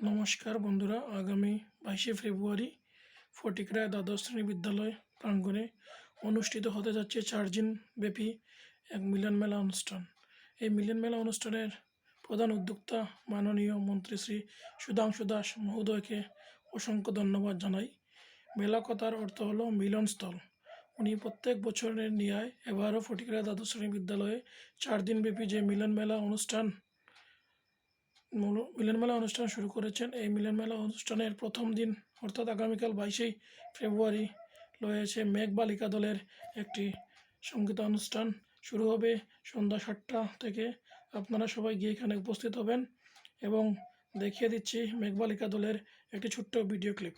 নমস্কার বন্ধুরা, আগামী 22শে ফেব্রুয়ারি ফটিকরায় দ্বাদশ শ্রেণী বিদ্যালয় প্রাঙ্গণে অনুষ্ঠিত হতে যাচ্ছে 4 দিন ব্যাপী এক মিলন মেলা অনুষ্ঠান। এই মিলন মেলা অনুষ্ঠানের প্রধান উদ্যোক্তা মাননীয় মন্ত্রী শ্রী সুধাংশু দাস মহোদয়কে অসংখ্য ধন্যবাদ জানাই। মেলা কথার অর্থ হলো মিলনস্থল। উনি প্রত্যেক বছরের ন্যায় এবারও ফটিকরায় দ্বাদশ শ্রেণী বিদ্যালয়ে 4 দিন ব্যাপী যে মিলন মেলা অনুষ্ঠান শুরু করেছেন। এই মিলন মেলা অনুষ্ঠানের প্রথম দিন অর্থাৎ আগামীকাল 22শে ফেব্রুয়ারি রয়েছে মেঘ বালিকা দলের একটি সঙ্গীতানুষ্ঠান। শুরু হবে সন্ধ্যা 7টা থেকে। আপনারা সবাই গিয়ে এখানে উপস্থিত হবেন এবং দেখিয়ে দিচ্ছি মেঘ বালিকা দলের একটি ছোট্ট ভিডিও ক্লিপ।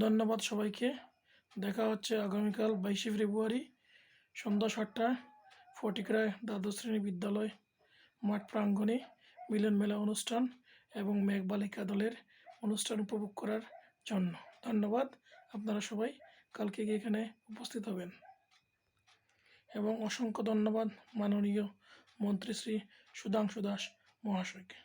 ধন্যবাদ সবাইকে। দেখা হচ্ছে আগামীকাল 22শে ফেব্রুয়ারি সন্ধ্যা 7টায় ফটিকরায় দ্বাদশ শ্রেণী বিদ্যালয় মাঠ প্রাঙ্গণে মিলন মেলা অনুষ্ঠান এবং মেঘ বালিকা দলের অনুষ্ঠান উপভোগ করার জন্য। ধন্যবাদ। আপনারা সবাই কালকে গিয়ে এখানে উপস্থিত হবেন এবং অসংখ্য ধন্যবাদ মাননীয় মন্ত্রী শ্রী সুধাংশু দাস মহাশয়কে।